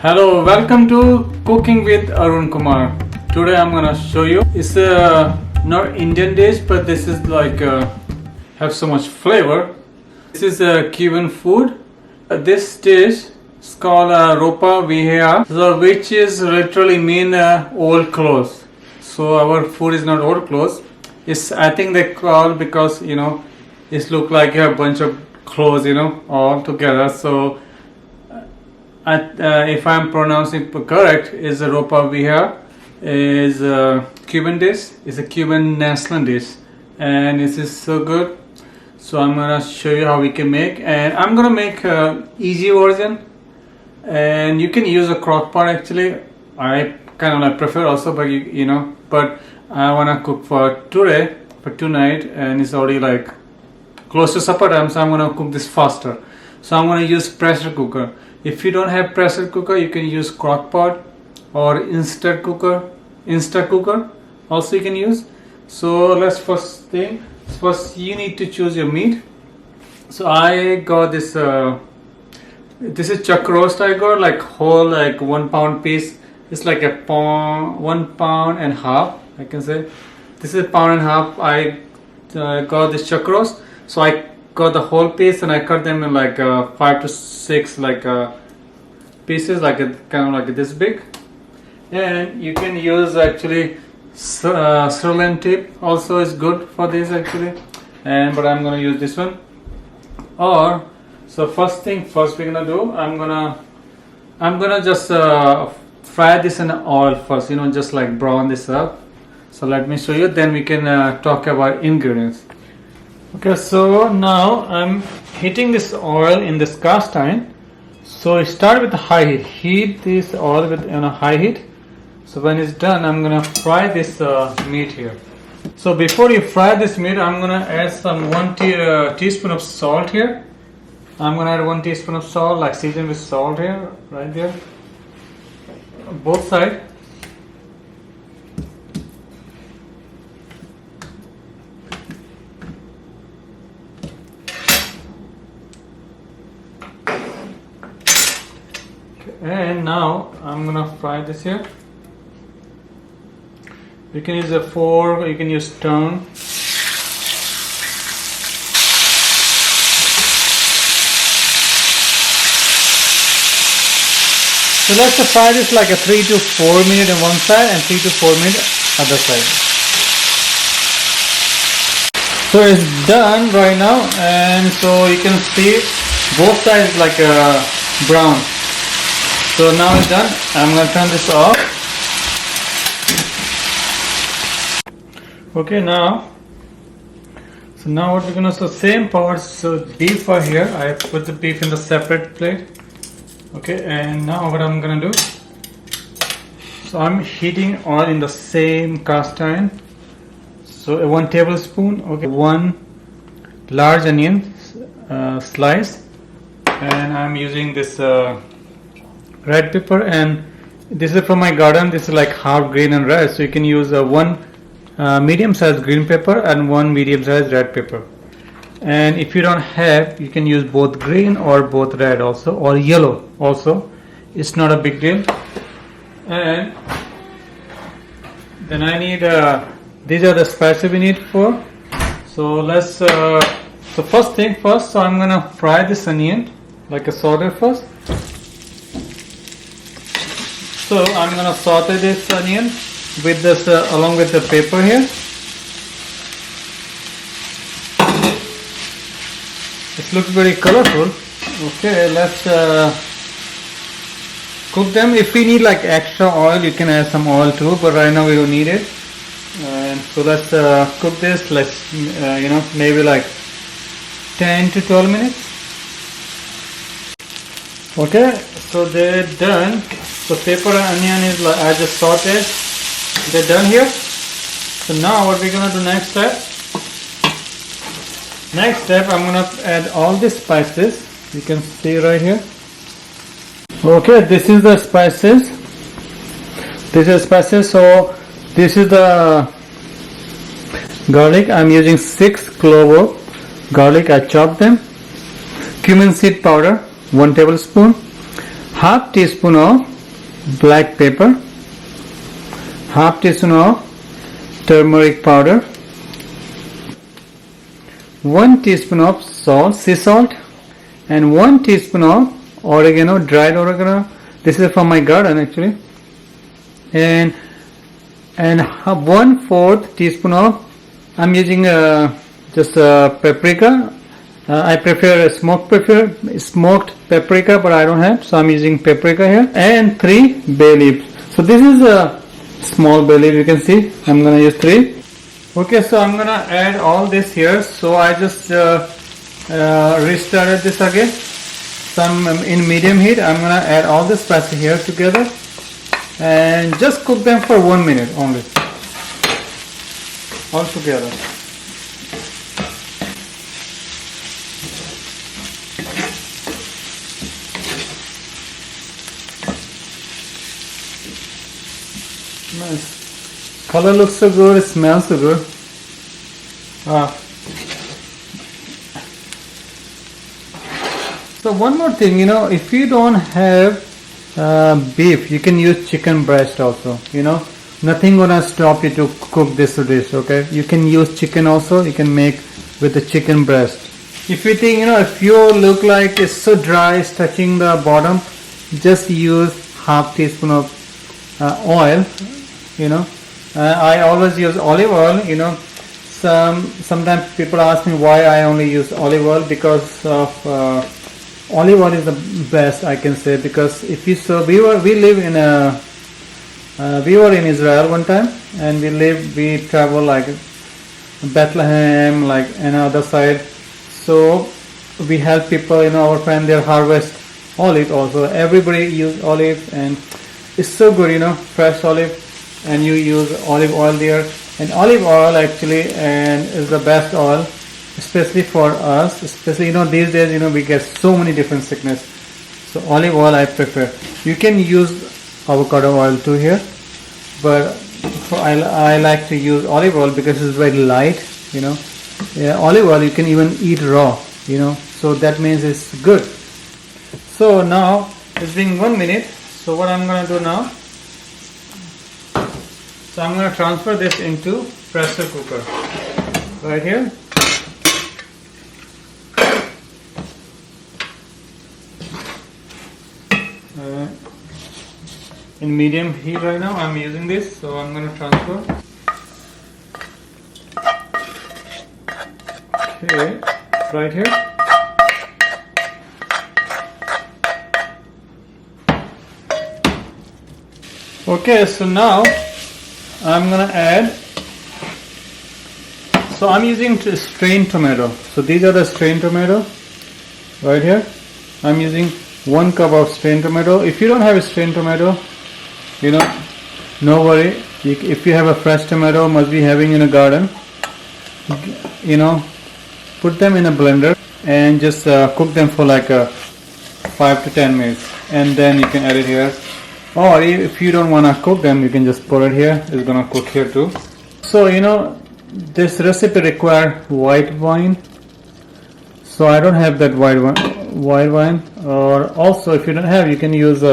Hello, welcome to Cooking with Arun Kumar. Today I'm gonna show you. It's not Indian dish, but this is like have so much flavor. This is a Cuban food. This dish is called Ropa Vieja, so which is literally mean old clothes. So our food is not old clothes. It's I think they call because it look like a bunch of clothes all together. So if I'm pronouncing correct, is a Ropa Vieja is a Cuban dish. It's a Cuban national dish, and this is so good. So I'm gonna show you how we can make, and I'm gonna make a easy version. And you can use a crock pot actually. I kind of prefer also, but but I wanna cook for tonight, and it's already like close to supper time, so I'm gonna cook this faster. So I'm gonna use pressure cooker. If you don't have pressure cooker, you can use crock pot or instant cooker also you can use. So let's first you need to choose your meat. So I got this this is chuck roast. I got like whole like 1 pound piece. It's like a pound, 1.5 pounds I can say. This is 1.5 pounds. I got this chuck roast. So I got the whole piece and I cut them in like 5 to 6 like pieces, like kind of like this big. And you can use actually sirloin tip also is good for this actually. But I'm gonna use this one. So first we're gonna do, I'm gonna just fry this in oil first, just like brown this up. So let me show you, then we can talk about ingredients. Okay, so now I'm heating this oil in this cast iron. So start with high heat. Heat this oil with high heat. So when it's done, I'm gonna fry this meat here. So before you fry this meat, I'm gonna add some 1 teaspoon of salt here. I'm gonna add 1 teaspoon of salt, like seasoned with salt here, right there, both sides. And now I'm gonna fry this here. You can use a fork, you can use tongue. So let's fry this like a 3 to 4 minutes on one side and 3 to 4 minutes other side. So it's done right now, and so you can see both sides like brown. So now it's done. I'm gonna turn this off. Okay, now what we're gonna, so same parts. So beef are here. I put the beef in the separate plate. Okay, and now what I'm gonna do, so I'm heating oil in the same cast iron. So 1 tablespoon. Okay, 1 large onion slice, and I'm using this red pepper, and this is from my garden. This is like half green and red, so you can use 1 medium-sized green pepper and 1 medium-sized red pepper. And if you don't have, you can use both green or both red also, or yellow also. It's not a big deal. And then I need these are the spices we need for. So let's so first thing first. So I'm gonna fry this onion like a saute first. So I'm gonna saute this onion with this along with the pepper here. It looks very colorful. Okay, let's cook them. If we need like extra oil, you can add some oil too, but right now we don't need it. And so let's cook this. Let's maybe like 10 to 12 minutes. Okay, so they're done. So pepper and onion is like I just sauteed. They're done here. So now what we're gonna do next step? Next step, I'm gonna add all the spices. You can see right here. Okay, this is the spices. So this is the garlic. I'm using 6 cloves of garlic. I chopped them. Cumin seed powder, 1 tablespoon. half teaspoon of black pepper, half teaspoon of turmeric powder, 1 teaspoon of salt, sea salt, and 1 teaspoon of oregano, dried oregano. This is from my garden actually. And 1/4 teaspoon of, I'm using just paprika. I prefer smoked paprika, but I don't have, so I'm using paprika here. And 3 bay leaves. So this is a small bay leaf, you can see. I'm gonna use 3. Okay, so I'm gonna add all this here. So I just restarted this again. So I'm in medium heat. I'm gonna add all the spices here together and just cook them for 1 minute only, all together. Nice. Color looks so good, it smells so good. So one more thing, if you don't have beef, you can use chicken breast also. Nothing gonna stop you to cook this dish. Okay, you can use chicken also. You can make with the chicken breast. If you think, if you look like it's so dry, it's touching the bottom, just use half teaspoon of oil. I always use olive oil. Sometimes people ask me why I only use olive oil, because of olive oil is the best, I can say, because if you saw, we were in Israel one time, and we travel like Bethlehem, like another side. So we help people, our friend, they harvest olive also. Everybody use olive, and it's so good, fresh olive, and you use olive oil there. And olive oil actually is the best oil, especially for us, especially these days, we get so many different sickness. So olive oil I prefer. You can use avocado oil too here, but I like to use olive oil because it's very light. Olive oil you can even eat raw, so that means it's good. So now it's been 1 minute. So what I'm gonna do now, so I'm gonna transfer this into pressure cooker right here. In medium heat right now I'm using this, so I'm going to transfer. Okay, right here. Okay, so now I'm going to add, so I'm using strained tomato. So these are the strained tomato right here. I'm using 1 cup of strained tomato. If you don't have a strained tomato, no worry. If you have a fresh tomato, must be having in a garden, put them in a blender and just cook them for like 5 to 10 minutes, and then you can add it here. Or if you don't want to cook them, you can just pour it here. It's gonna cook here too. So this recipe require white wine, so I don't have that white wine. Or also, if you don't have, you can use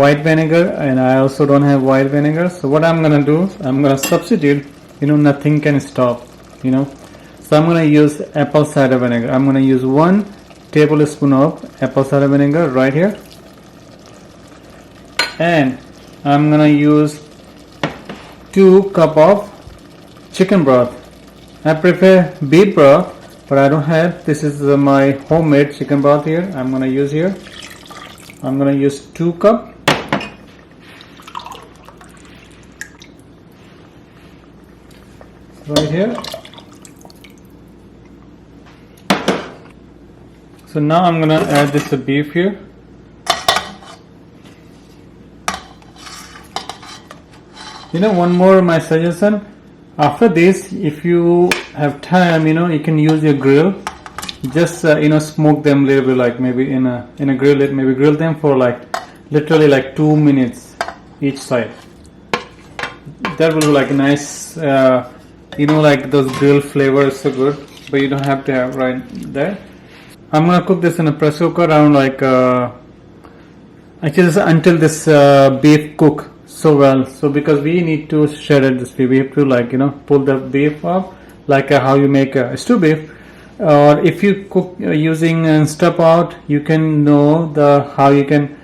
white vinegar, and I also don't have white vinegar. So what I'm gonna do, I'm gonna substitute. Nothing can stop. So I'm gonna use apple cider vinegar. I'm gonna use 1 tablespoon of apple cider vinegar right here, and I'm gonna use 2 cup of chicken broth. I prefer beef broth, but I don't have. This is my homemade chicken broth here. I'm gonna use here. I'm gonna use 2 cup. Right here. So now I'm gonna add this beef here. One more my suggestion. After this, if you have time, you can use your grill. Just smoke them a little bit, like maybe in a grill. Maybe grill them for literally 2 minutes each side. That will be like a nice. Like those grill flavors so good, but you don't have to have right there. I'm gonna cook this in a pressure cooker around Actually, this is until this beef cook so well. So because we need to shred this beef, we have to, like, pull the beef up, like how you make a stew beef. Or if you cook using step out, you can know the how you can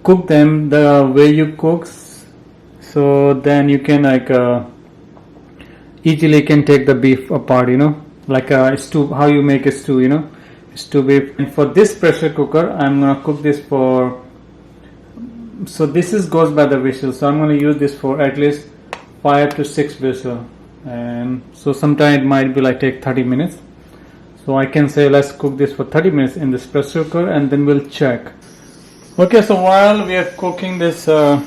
cook them the way you cook. So then you can, like, easily can take the beef apart, like a stew, how you make a stew, stew beef. And for this pressure cooker, I'm gonna cook this for, so this is goes by the whistle, so I'm gonna use this for at least 5 to 6 whistle. And so sometimes it might be like take 30 minutes. So I can say let's cook this for 30 minutes in this pressure cooker, and then we'll check. Okay, so while we are cooking this, so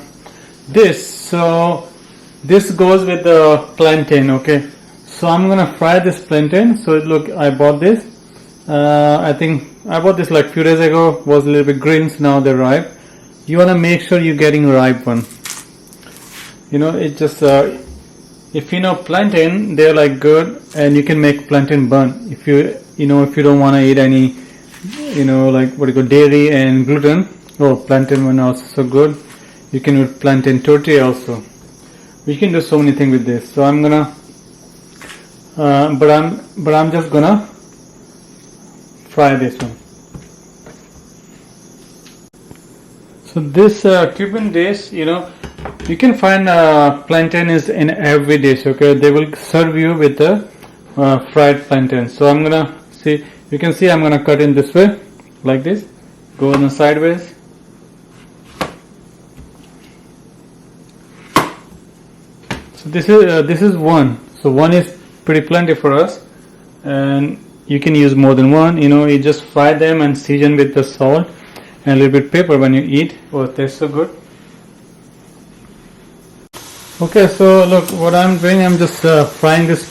this goes with the plantain. Okay, so I'm gonna fry this plantain. So look, I bought this. I think I bought this like few days ago. Was a little bit green, so now they're ripe. You wanna make sure you're getting ripe one. It just if you know plantain, they're like good, and you can make plantain bun. If you don't want to eat any, like what you call dairy and gluten. Oh, plantain one also so good. You can use plantain tortilla also. We can do so many things with this. So I'm gonna, but I'm just gonna fry this one. So this Cuban dish, you can find plantain is in every dish. Okay, they will serve you with the fried plantain. So I'm gonna see. You can see I'm gonna cut in this way, like this. Go on the sideways. So this is one. So one is pretty plenty for us, and you can use more than one. You just fry them and season with the salt and a little bit pepper when you eat. Oh, it tastes so good. Okay, so look what I'm doing. I'm just frying this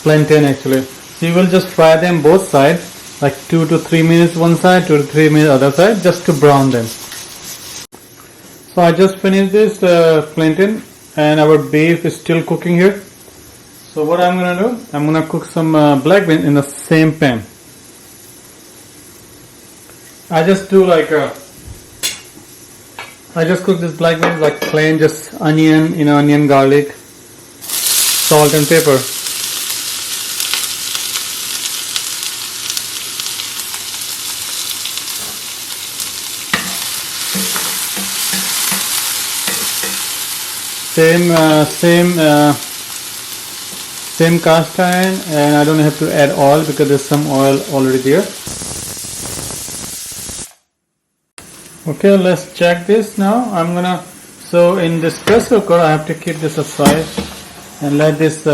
plantain actually. So you will just fry them both sides, like 2 to 3 minutes one side, 2 to 3 minutes other side, just to brown them. So I just finished this plantain, and our beef is still cooking here. So what I'm gonna do, I'm gonna cook some black beans in the same pan. I just do like I just cook this black beans like plain, just onion, onion, garlic, salt and pepper. Same cast iron, and I don't have to add oil because there's some oil already there. Okay, let's check this now. So in this pressure cooker, I have to keep this aside and let this,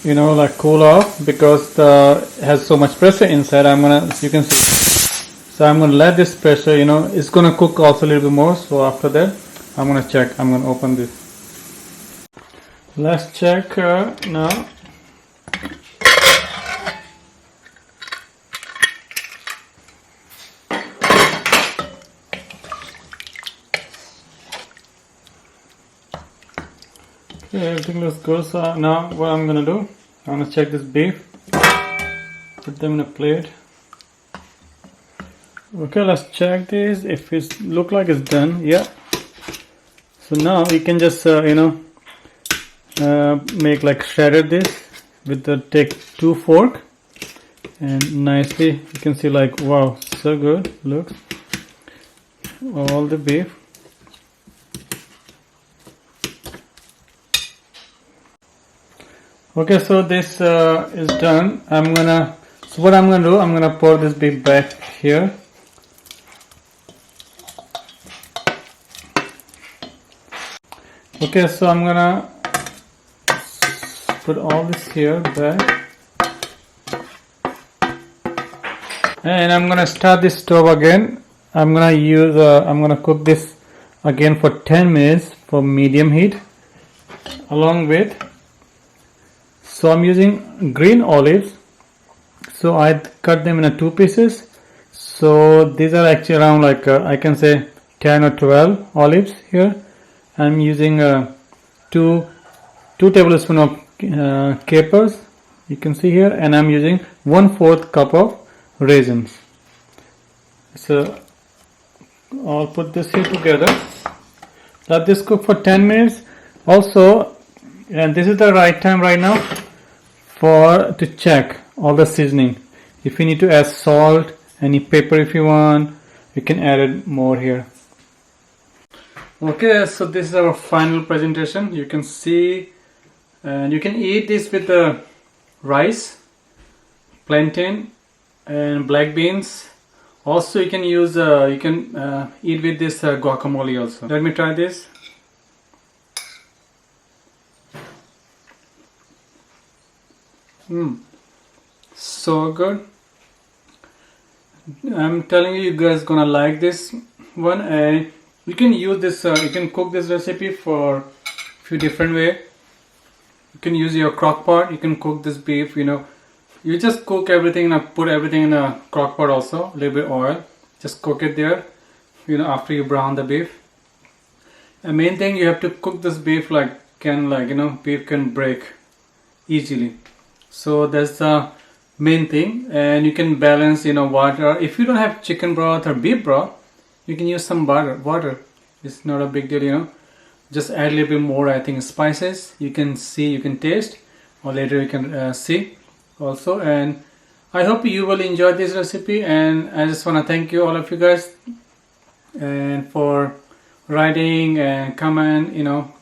like cool off, because it has so much pressure inside. You can see. So I'm gonna let this pressure, it's gonna cook also a little bit more. So after that, I'm gonna check. I'm gonna open this. Let's check now. Okay, everything looks good. So now what I'm gonna do, I'm gonna check this beef. Put them in a plate. Okay, let's check this. If it look like it's done, yeah. So now you can just make like shredded this with the take 2 fork, and nicely you can see like, wow, so good looks all the beef. Okay, so this is done. So what I'm gonna do, I'm gonna pour this beef back here. Okay, so I'm gonna put all this here back, and I'm gonna start this stove again. I'm gonna cook this again for 10 minutes for medium heat, along with, so I'm using green olives. So I cut them in 2 pieces. So these are actually around like I can say 10 or 12 olives here. I'm using 2 tablespoons of capers, you can see here, and I'm using 1/4 cup of raisins. So I'll put this here together. Let this cook for 10 minutes. Also, and this is the right time right now to check all the seasoning. If you need to add salt, any pepper if you want, you can add it more here. Okay, so this is our final presentation. You can see, and you can eat this with the rice, plantain, and black beans. Also, you can use eat with this guacamole also. Let me try this. So good. I'm telling you, you guys gonna like this one. And you can use this. You can cook this recipe for a few different way. You can use your crock pot. You can cook this beef. You just cook everything and put everything in a crock pot also. A little bit oil. Just cook it there. After you brown the beef. The main thing, you have to cook this beef beef can break easily. So that's the main thing. And you can balance water. If you don't have chicken broth or beef broth, you can use some water. It's not a big deal. Just add a little bit more, I think, spices. You can see, you can taste, or later you can see also. And I hope you will enjoy this recipe. And I just want to thank you, all of you guys, and for writing and comment,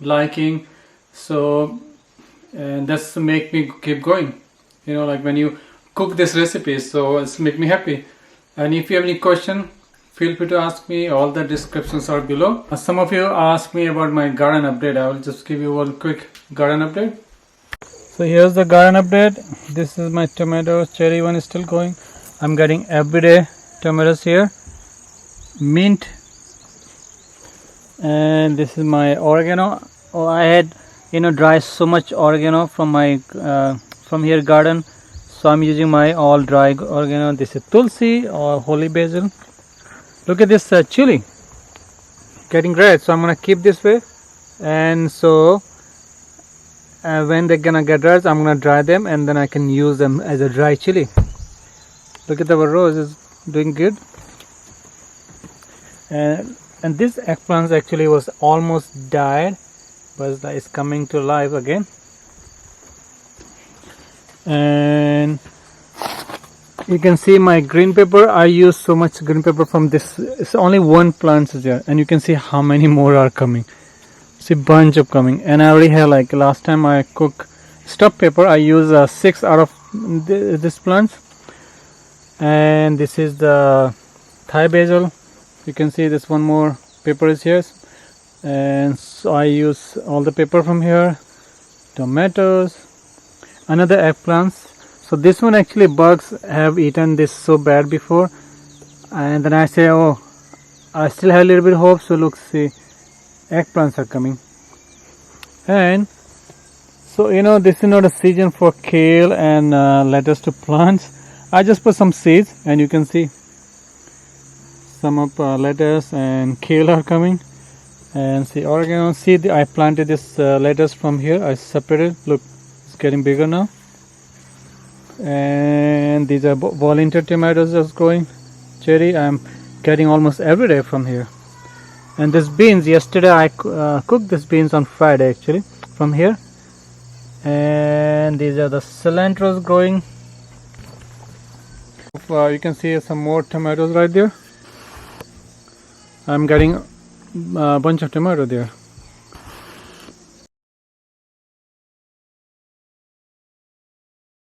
liking. So, and that's make me keep going. Like when you cook this recipe, so it's make me happy. And if you have any question, feel free to ask me. All the descriptions are below. Some of you asked me about my garden update. I will just give you one quick garden update. So here's the garden update. This is my tomatoes. Cherry one is still going. I'm getting everyday tomatoes here. Mint. And this is my oregano. Oh, I had dry so much oregano from my from here garden. So I'm using my all dry oregano. This is tulsi or holy basil. Look at this chili getting red, so I'm gonna keep this way. And so when they're gonna get red, I'm gonna dry them and then I can use them as a dry chili. Look at our rose is doing good. And this eggplant actually was almost died, but it's coming to life again. And you can see my green pepper. I use so much green pepper from this. It's only one plant is there, and you can see how many more are coming. See, bunch of coming. And I already have, like last time I cook stuffed pepper, I use 6 out of this plant. And this is the Thai basil. You can see this one more pepper is here. And so I use all the pepper from here. Tomatoes. Another eggplants. So this one actually bugs have eaten this so bad before, and then I say, oh, I still have a little bit of hope. So look, see, eggplants are coming. And so this is not a season for kale and lettuce to plant. I just put some seeds, and you can see some of lettuce and kale are coming. And see, oregano. See, I planted this lettuce from here. I separated. Look, it's getting bigger now. And these are volunteer tomatoes that's growing. Cherry, I'm getting almost every day from here. And this beans, yesterday I cooked this beans on Friday actually from here. And these are the cilantros growing. You can see some more tomatoes right there. I'm getting a bunch of tomato there.